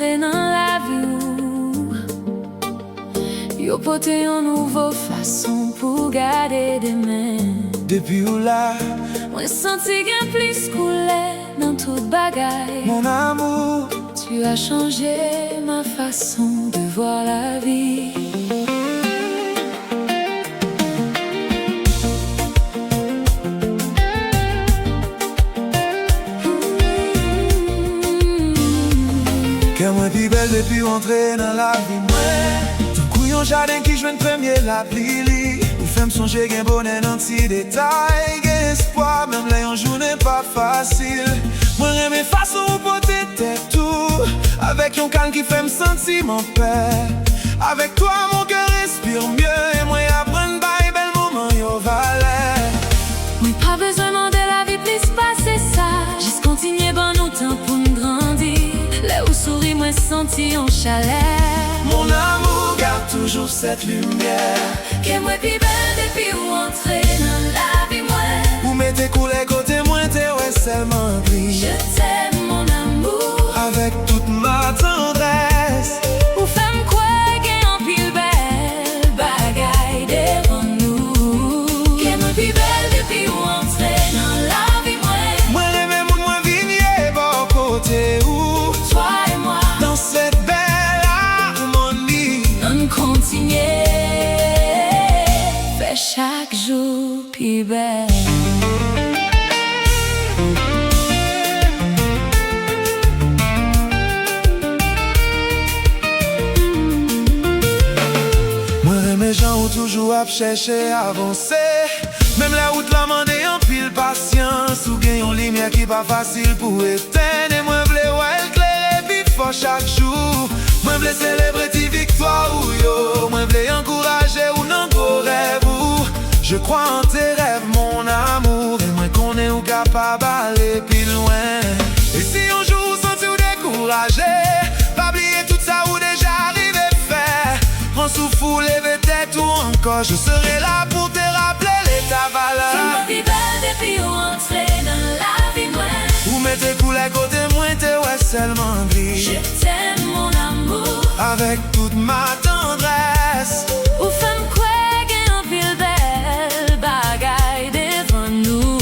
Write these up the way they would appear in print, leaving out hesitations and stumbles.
entrer dans la vie. Yo pote une nouvelle façon pour garder des mains. Depuis ou là, moi senti bien plus coulé dans toute bagaille. mon amour, Tu as changé ma façon de voir la vie. que moi plus belle depuis entrer dans la vie. Moi, tout couillon jardin qui joue premier la pli. Il fait me songer qu'un bonheur dans petit détail. Qu'un espoir, même là un jour n'est pas facile. Moi j'aime façon où porter tête tout. Avec un calme qui fait me sentir mon père. Avec toi mon cœur respire mieux. Et moi apprendre bye bel moment yo valet. Oui, pas besoin de demander la vie plus passer ça. Juste continuer bon nous temps pour nous grandir. Là où souris moi senti en chaleur. Mon amour garde toujours cette lumière. Que moi plus belle depuis où entrer dans la vie moi. Ou mettez coulé côté moi t'es ouais seulement gris. Je t'aime mon amour. Avec toute ma tendresse. Ou femme quoi gagne en pile belle bagaille devant nous. Que moi plus belle depuis où entrer dans la vie moi. Moi l'aime moun moi vigné bon côté où Toi et moi dans cette belle harmonie. on continue. Fait chaque jour plus belle. Les gens ont toujours à chercher à avancer. Même la route la mande en pile patience. Ou gagne une lumière qui pas facile pour éteindre. Et moi v'lais ouais éclairer puis fort chaque jour. Moi v'lais célébrer tes victoires ou yo. Moi v'lais encourager ou non gros rêve ou. Je crois en tes rêves mon amour. Et moi qu'on est ou capable d'aller plus loin. Et si un jour vous sentez ou découragé, pas oublier tout ça ou déjà arrivé faire. Prends souffle, lève tête ou encore je serai là pour te rappeler ta valeur. C'est ma vie belle depuis où entrer dans la vie moi. Ou mettez coulé côté moi t'es ouais seulement gris. Je t'aime mon amour. Avec toute ma tendresse. Ou femme quoi gagne en pile belle bagaille devant nous.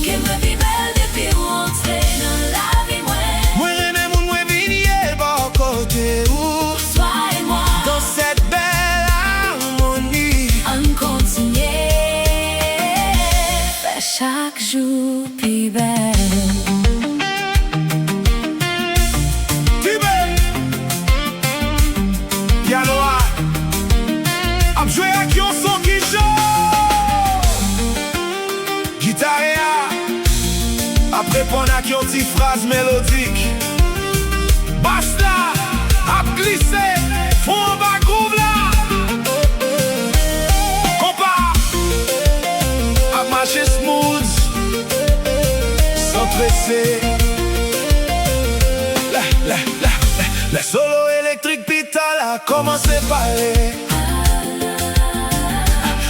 Que ma vie belle depuis où entrer dans la vie moi. Moi j'aime moun moi vigné bon côté où Toi et moi dans cette belle harmonie. on continue. Fait chaque jour plus belle. Yaloa ap joué ak yon son ki chaud. Gitare ap repon ak yon ti phrase mélodique. Basse la ap glissé, fond bas groove la. Compa ap marché smooth, sans presser. La solo électrique pital a commencé par parler.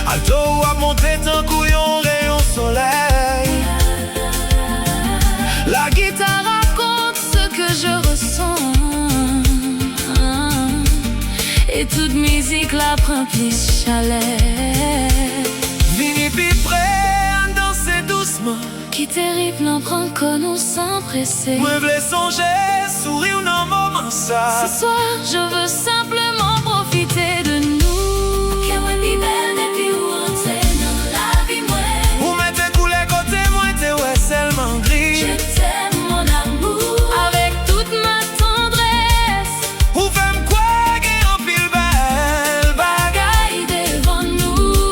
Alto a monté d'un couillon rayon soleil. La guitare raconte ce que je ressens. Et toute musique la prend plus chaleur. Vini pi prêt à danser doucement. Qui terrible en prend qu'on nous s'empresser. Moi v'lais songer, sourire dans moment ça. Ce soir je veux simplement profiter de nous. Que moi vie belle depuis où entrer dans la vie moi. Ou mettez coulé côté moi t'es ouais seulement gris. Je t'aime mon amour. Avec toute ma tendresse. Ou femme quoi gagne en pile belle Bagaille devant nous.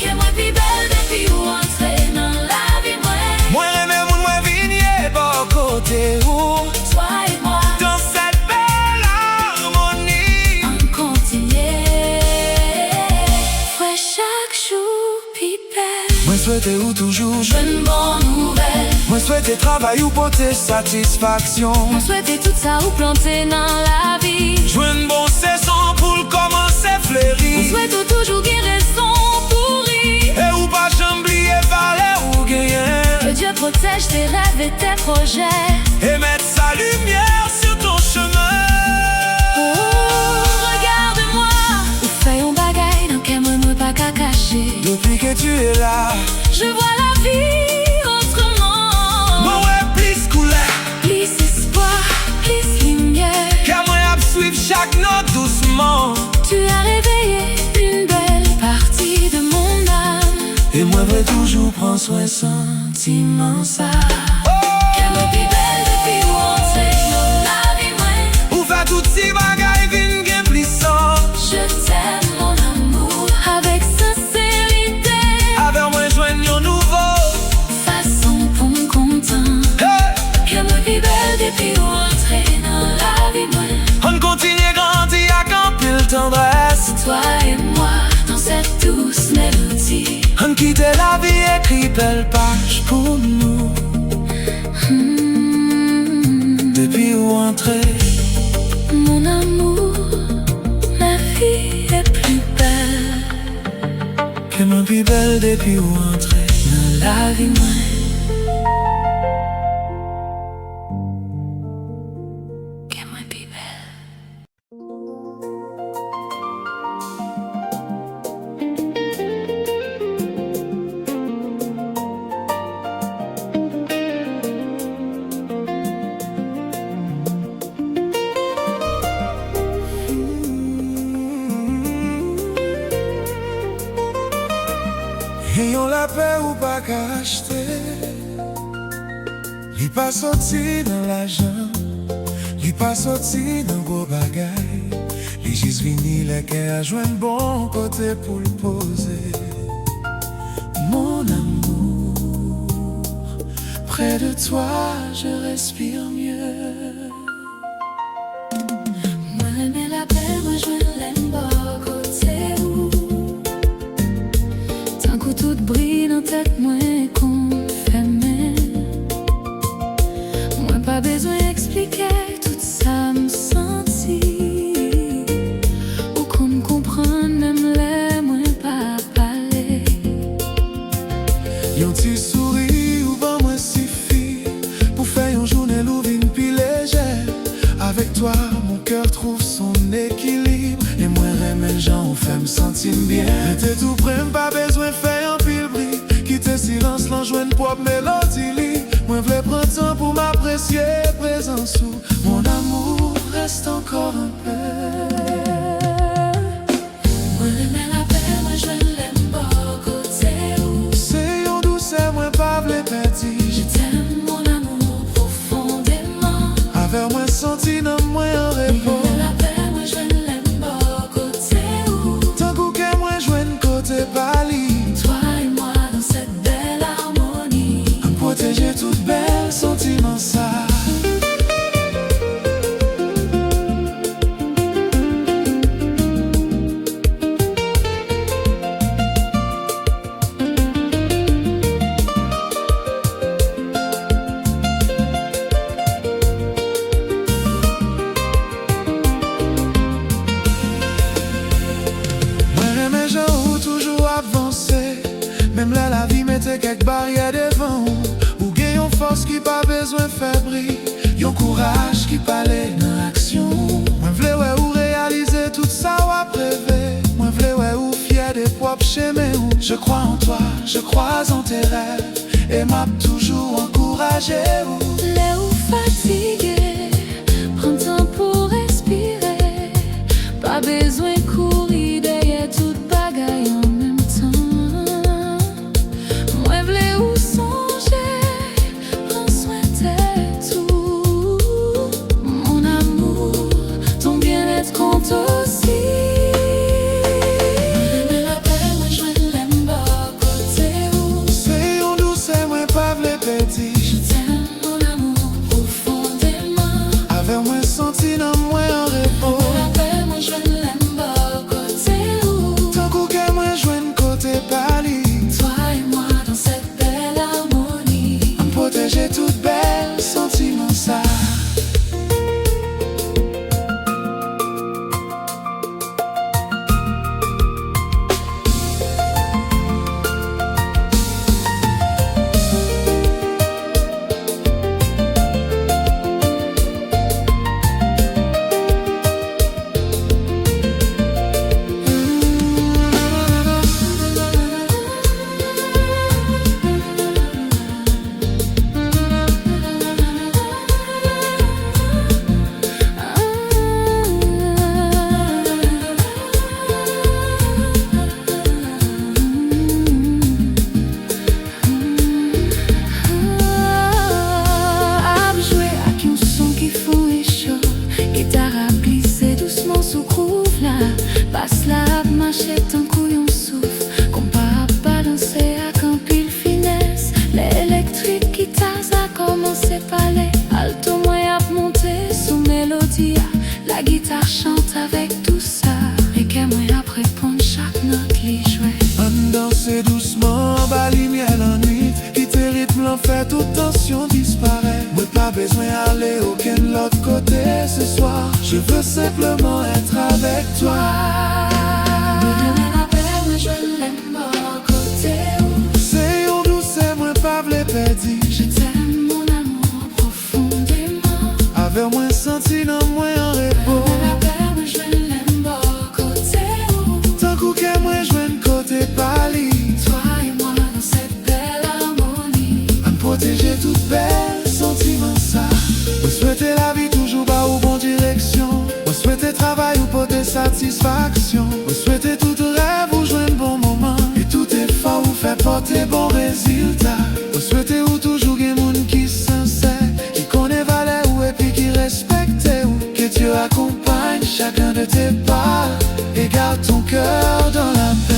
Que moi vie belle depuis où entrer dans la vie moi. moi aime moun moi vigné bon côté où Toi et moi dans cette belle harmonie. on continue. Fais chaque jour plus belle. Moi souhaite ou toujours Je une bonne nouvelle. moi souhaite travail ou porter satisfaction. On souhaitait tout ça ou planter dans la vie. Jouer une bonne saison pour le commencer On fleurir. souhaite toujours guérison pour rire. Et ou pas j'oublier valer ou gagner. Que Dieu protège tes rêves et tes projets. Et mettre sa lumière sur ton chemin. sentiment. Tu as réveillé une belle partie de mon âme. Et moi veux toujours prendre soin sentiment ça. Qu'elle me pi belle depuis ou entré dans la vie moi. Ou fait tout si bagay vin gen plissan. Je t'aime mon amour avec sincérité. Avec moi joigne yon nouveau Façon pour me content. hey! Qu'elle me pi belle depuis ou entré dans la vie moi. On continue grandi à camper le tendresse. Toi et moi dans cette douce mélodie. On quitte la vie écrit belle page pour nous. Depuis où entrer, Mon amour, ma vie est plus belle. que mon plus belle depuis où entrer. Dans la vie moi. Qu'elle me pi belle. Ayons la paix ou pas qu'à acheter. Li pas sorti dans l'argent, li pas sorti dans gros bagay. Li juste vini le kè a joindre bon côté pour le poser. Mon amour, près de toi je respire mieux. Moi aimer la paix, moi je l'aime pas côté où. Tant que tout brille dans tête, moi confirmé. Moi pas besoin expliquer tout ça me senti. Ou qu'on me comprenne même les moins pas parler. Yon ti souri ou ban moi suffit pour faire une journée louvine puis légère. Avec toi, mon cœur trouve son équilibre. Et moi, remède gens, on fait me sentir bien. Mais t'es tout près, pas besoin faire un pile bris. Quitter silence, l'enjoint une propre mélodie li. Moi, v'lais prendre temps pour m'apprécier présence où mon amour reste encore un peu. Moi aimer la paix, moi je l'aime pas côté où. C'est yon douce, moi pas v'lais Je petit. t'aime mon amour profondément. Avec moi senti dans moi en repos. Aimer la paix, moi je l'aime pas côté où. Tant que moi joigne côté pali. Toi et moi dans cette belle harmonie. Protéger toute belle sentiment ça. Moi mes gens ou toujours avancer. Même là la vie mettait quelques barrières devant. Ou gagne une force qui pas besoin faire briller. Yon courage qui parlait dans action. Moi v'lais ouais ou réaliser tout ça ou après. Moi v'lais ouais ou fier des propres chemins. Je crois en toi, je crois en tes rêves. Et m'a toujours encouragé. Les ou fatigué, prends temps pour respirer. Pas besoin courir derrière toute bagaille en même temps. Moi v'lais ou songer, prends soin de tout. Mon amour, ton bien-être compte aussi. Aimer la paix, moi je l'aime pas côté où. C'est yon douce, moi pas v'lais petit. Je t'aime mon amour profondément. La guitare chante avec douceur et qu'aimerait après prendre chaque note les jouets. On danse doucement, bas lumière la nuit. Quitter rythme, l'en fait toute tension disparaît. Moi pas besoin d'aller aucun autre côté ce soir. Je veux simplement être avec toi. C'est un douce, moi pas v'lais pédi. Je t'aime mon amour profondément. Avec moi senti dans moi en repos. Tant coup que moi joue côté pali. Toi et moi dans cette belle harmonie. À me protéger toute belle sentiment ça. On souhaitait la vie toujours bas ou bonne direction. On souhaitait travail ou porter satisfaction. On souhaitait tout rêve ou jouer un bon moment. Et tout est fort ou fait porter bon résultat. On souhaitait ou toujours un monde qui sincère, qui connaît valeur ou et puis qui respecte ou que Dieu accompagne chacun de tes pas et garde ton cœur dans la paix.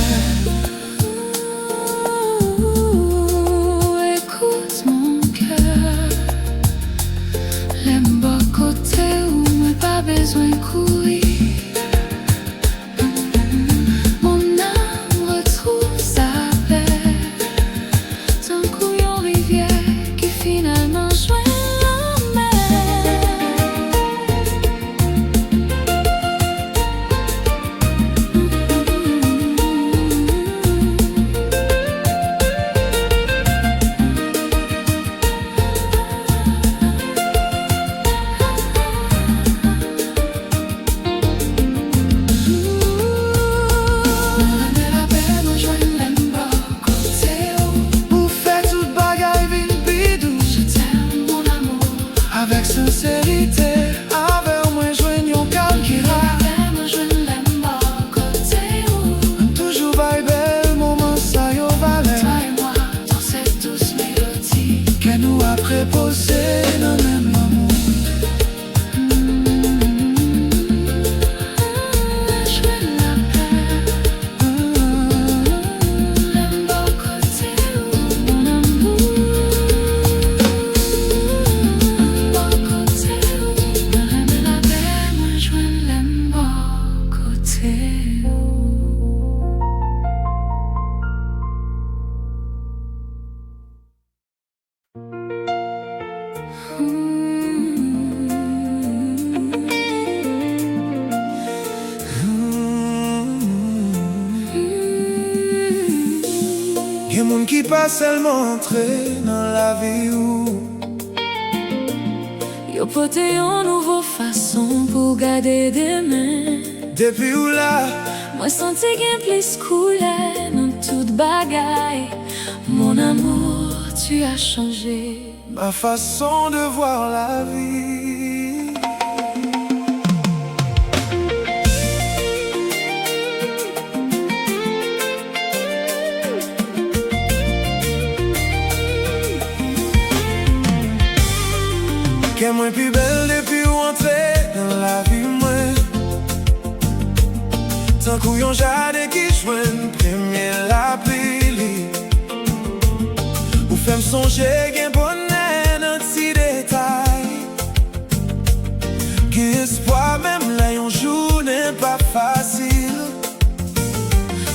Écoute mon cœur, l'aime bas côté où mais pas besoin de courir. Mon âme retrouve sa paix. D'un couillon rivière qui finalement joint la mer. Vous faites toute bagaille vin bidou. Je t'aime mon amour. Avec sincérité, avec moi joignons calme qui rare. Toujours bail bel moment ça yo valait. Toi et moi dans cette douce mélodie. Que nous a préposé dans le même amour. Jouer la paix. L'aime bas côté où mon amour. Bas côté où me remet la paix. Moi jouer l'aime bas côté où. Y'a moun qui pas seulement entrer dans la vie ou Yo pote yon nouveau façon pour garder des mains. depuis ou là. Moi senti gen plus couleur dans toute bagaille. Mon amour, tu as changé. Ma façon de voir la vie. Qu'est moins plus belle depuis ou entrer dans la vie moi. Tant qu'on yon jardin qui joigne premier la pluie. Ou fait me songer gen bonheur dans ti détail. Gen espoir même là yon journée pas facile.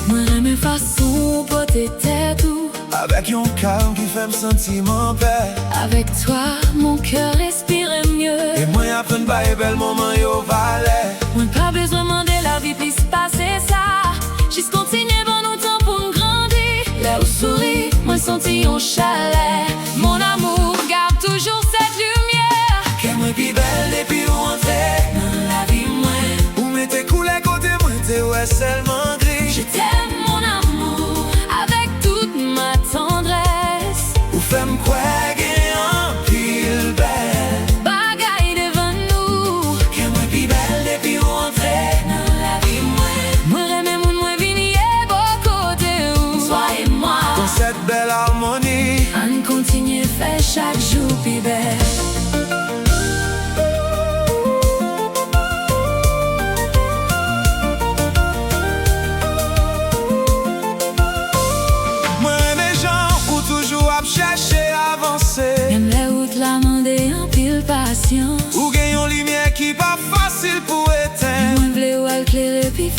Moi j'aime façon pour tes têtes ou. Avec yon calme qui fait me sentir mon paix. Avec toi, mon cœur respire mieux. Et moi apprendre bail bel moment yo valait. Moi pas besoin demander la vie puis se passer ça. Juste continuer bon nous temps pour nous grandir. Là où souris, moi senti un chalet. Mon amour garde toujours cette lumière. Qu'est moi plus belle depuis ou entrer Dans la vie moi, ou mettez coulé côté moi t'es ouais seulement gris. je t'aime mon amour avec toute ma tendresse. Ou fait me croire gen en pile belle. Bagaille devant nous. Qu'est moi plus belle depuis ou entrer Dans la vie moi, moi remets moun moi vini et beau côté où. Toi et moi, dans cette belle harmonie. on continue faire chaque jour plus belle.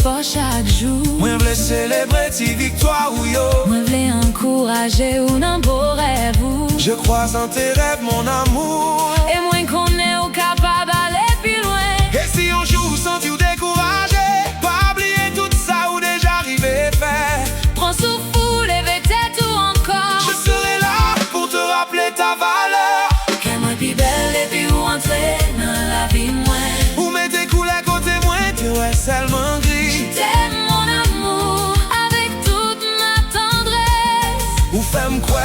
fort chaque jour. Moi vle célébrer ti victoire ou yo. Moi vle encourager ou nan beau rêve ou. Je crois en tes rêves mon amour. Et moi qu'on est au capable d'aller plus loin. Et si on joue sans vous décourager, pas oublier tout ça ou déjà arrivé fait. Prends souffle, lève tête ou encore. Je serai là pour te rappeler ta valeur. Que moi plus belle et puis ou entrer dans la vie moi. Ou mettez cool à côté moi, tu es seulement gris. T'aimes mon amour avec toute ma tendresse. Ou femme quoi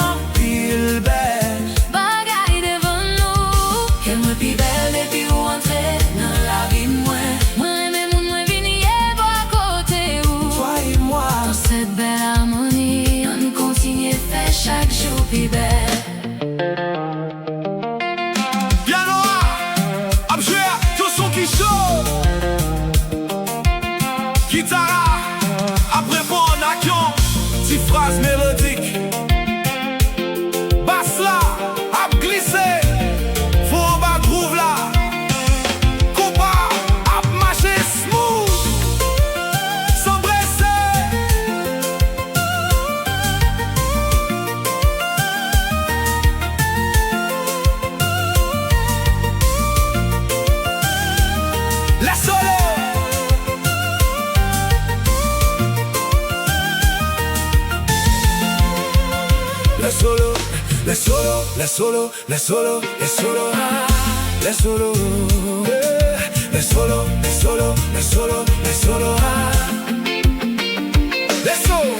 en pile belle. Bagaille devant nous. Que moi plus belle et puis ou entrer dans la vie moi. Moi même ou moi venir à côté ou. Toi et moi. Dans cette belle harmonie, on continue faire chaque jour plus belle. Piano à jouer tout son qui chaud. Guitare après bon en action. 10 phrases mélodiques. Basse là, à glisser. Faut bas groove là. Compas, à marcher smooth. Sans presser. La solo. La solo, la solo, la solo, la solo, la solo, la solo, la solo, la solo, la solo, la solo, la solo,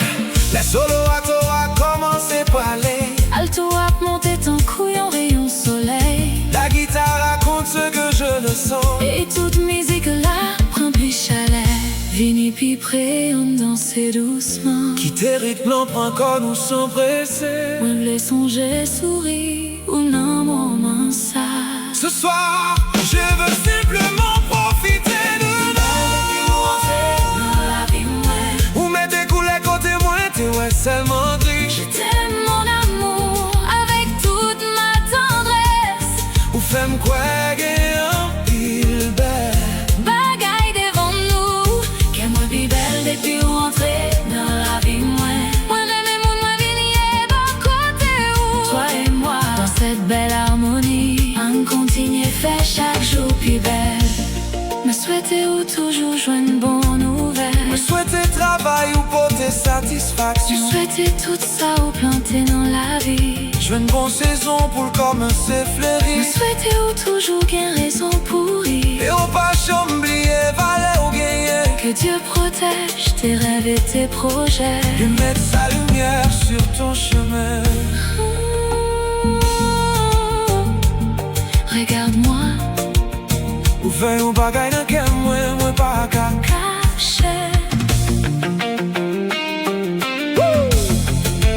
la solo à toi a commencé par aller. Alto a monté ton couille en rayon soleil. La guitare raconte ce que je ne sens. Et toute musique là prend plus chaleur. Vini puis près, on danser doucement. Quitter rythme prend encore nous sans presser. Moi v'lais songer, sourire ou non moment ça. Ce soir, je veux simplement profiter de Dans la vie moi. ou mettre des coulées côté moi, t'es ouais seulement gris. Je t'aime mon amour avec toute ma tendresse. Ou femme quoi en pile belle. Bagaille devant nous. Que moi plus belle depuis où entrer dans la vie moi. Moi j'aime mon moi venir à côté où. Toi et moi dans cette belle harmonie. On continue faire chaque jour plus belle. Me souhaiter ou toujours joindre une bonne nouvelle. Me souhaiter travail ou porter satisfaction. Me souhaiter tout ça ou planter dans la vie. Je veux une bonne saison pour le commencer Me fleurir. souhaiter ou toujours gain raison pour rire. Et au pas oublier, valer ou gagner. Que Dieu protège tes rêves et tes projets. Et mettre sa lumière sur ton chemin. Regarde-moi, Ou veille ou bagaille dans quel moi pas qu'à caché.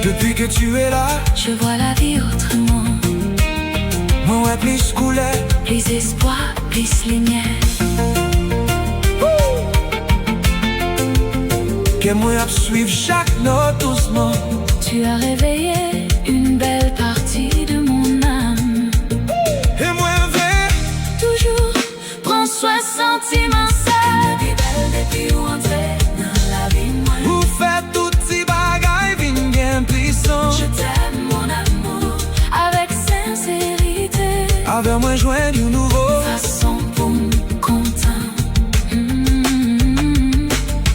Depuis que tu es là, Je vois la vie autrement. moi ouais plus coulé. Plus espoir, plus lumière. Que moi à suivre chaque note doucement. Tu as réveillé une belle partie de mon âme. Et moi vais Toujours prends soin sentiment seul. Depuis belle, depuis où entrer dans la vie moi. vous faire tout ces bagailles vin bien puissant. Je t'aime mon amour avec sincérité. Avec moi joindre du nouveau. Façon pour me content.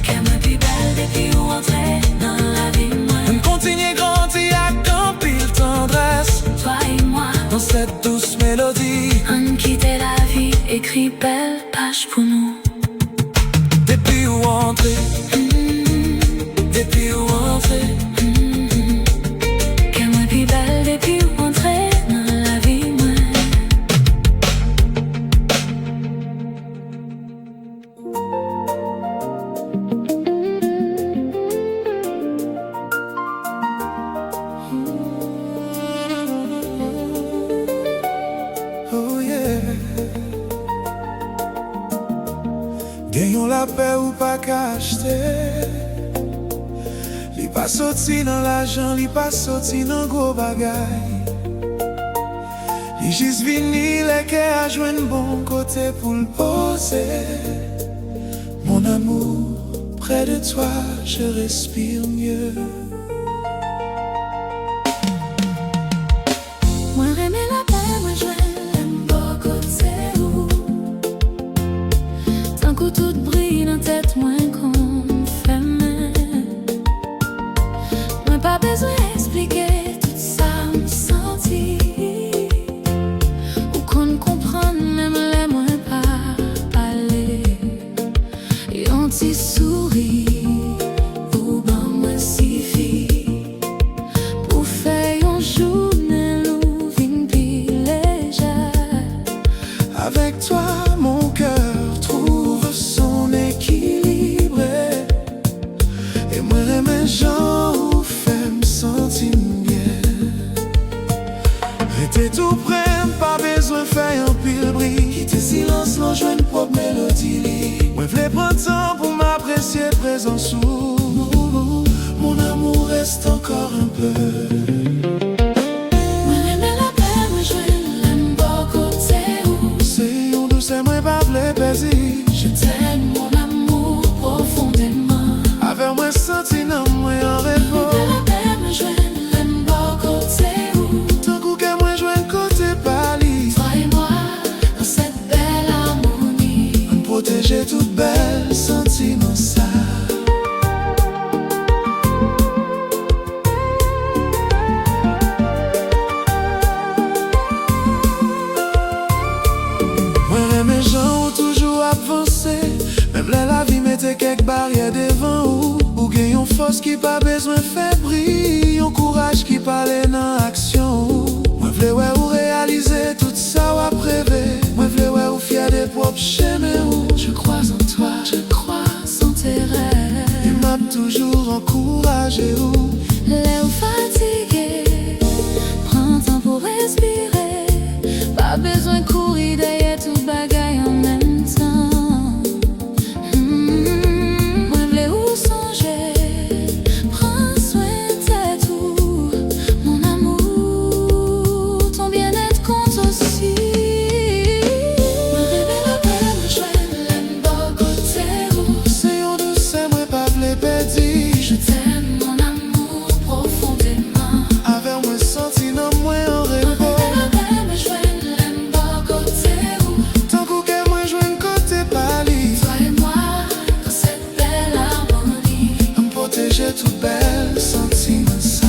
Que me plus belle depuis où entrer dans la vie moi. On continue grandir à grand pile tendresse. Toi et moi, Dans cette douce mélodie. on quittait la vie, écrit belle page pour nous. Depuis où entrer. Depuis où entrer. Que moi plus belle depuis où entrer dans la vie moi. Oh yeah. Gagnons la paix ou pas qu'acheter. Li pas sorti dans l'argent, li pas sorti dans gros bagay. Li juste vini les que a joindre bon côté pour le poser. Mon ami. amour, près de toi je respire mieux. Moi aimer la paix, moi je l'aime pas côté où tant que tout brille dans tête moins qu'on fait même. Moi pas besoin d'expliquer tout ça me senti ou qu'on comprenne même les moins pas parler. Et on t'y sourit pour ben moi suffit pour faire un jour. Avec toi, mon cœur trouve son équilibre. Et moi, mes gens fait me sentir bien. Rester tout près, pas besoin de faire un pile bruit. Quitter silence, l'on joue une propre mélodie. Moi, je prendre temps pour m'apprécier présent sous. Mon amour reste encore un peu. Je t'aime mon amour profondément. Avec moi senti dans moi en repos. La paix me joigne, l'aime pas côté où tant coup que moi joigne côté pali. toi et moi dans cette belle harmonie. On protéger toute belle sentiment ça. Moi mes gens ont toujours avancé. Même là la vie mettait quelques barrières devant ou gagne une force qui pas besoin faire briller. Un courage qui parle dans action. Moi v'lais ouais ou réaliser tout ça ou après rêver. Moi v'lais ouais ou fier des propres chemins ou Je crois en toi, je crois en tes rêves. il m'a toujours encouragé ou L'air fatigué, prends temps pour respirer. Pas besoin de courir derrière tout bagaille en même temps. Moi v'lais où songer, prends soin de tout. Mon amour, ton bien-être compte aussi. Moi rêver la paix, moi joie, l'aime pas côté où c'est un douce moi pas v'lais perdre. je t'aime mon amour profondément. Avec moi senti dans moi en repos. La paix me joigne, l'aime pas côté où Tant coup que moi joigne côté pali. toi et moi dans cette belle harmonie. On protéger toute belle sentiment ça.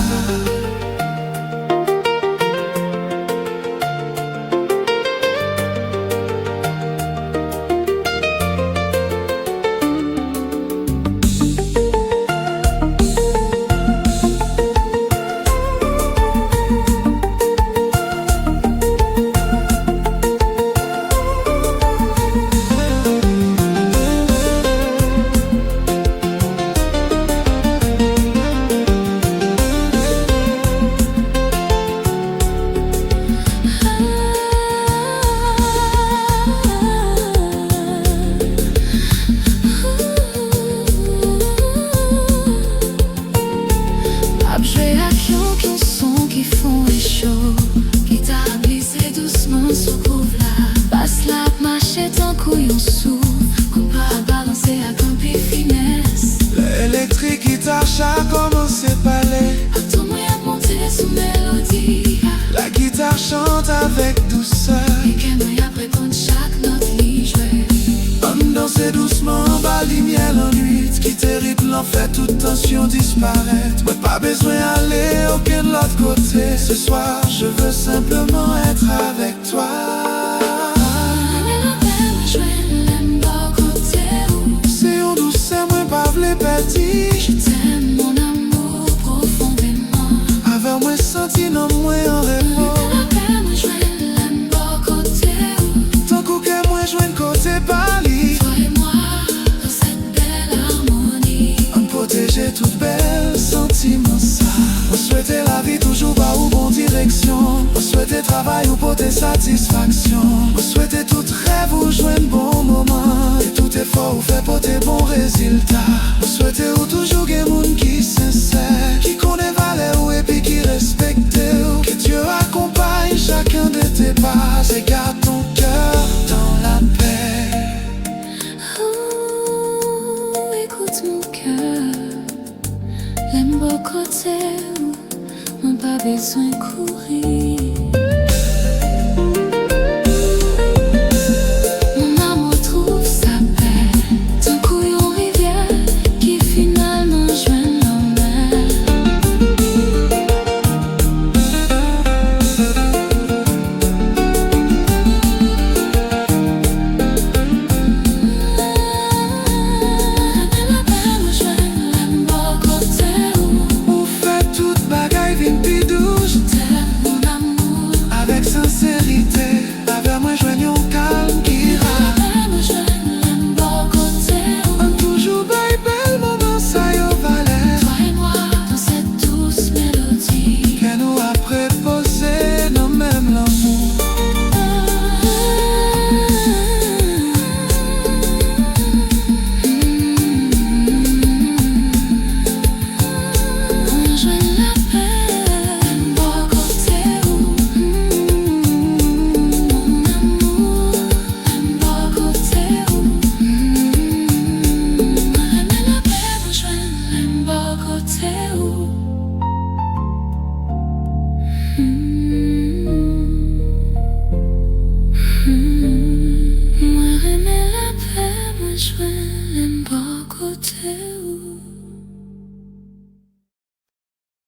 J'ai action qui son qui font les shows. Guitare glissée doucement sous couvre là. Passe la marcher tant couillon sous. Qu'on pas balancer à campi finesse. L'électrique guitare a commencé à parler. À ton moyen de monter sous mélodie. La guitare chante avec douceur. Et qu'elle m'aille après contre chaque note l'y jouer. On danse doucement en bas, lumière l'ennui. Qui terrible en fait toute tension disparaître. Moi pas besoin d'aller aucun de l'autre côté. Ce soir je veux simplement être avec toi. La paix me joigne, l'aime pas côté où C'est un douce moi pas v'lais perdre. je t'aime mon amour profondément. Avec moi senti dans moi en repos. La paix me joigne, l'aime pas côté où Tant coup que moi joigne côté pali. toi et moi dans cette belle harmonie. On protéger toute belle sentiment ça. On souhaitait la vie toujours pas ou bonne direction. On souhaitait travail ou pour tes satisfactions. On souhaitait tout rêve ou jouer un bon moment. Et tout effort ou fait pour tes bons résultats. On souhaitait ou toujours des monde qui sincère, qui connaît valeur ou et puis qui respecte. Que Dieu accompagne chacun de tes pas et garde ton cœur dans la paix. côté, moi pas besoin de courir. Mon amour trouve sa paix, d'un couillon rivière qui finalement joint la mer. Moi, remets la paix, moi, je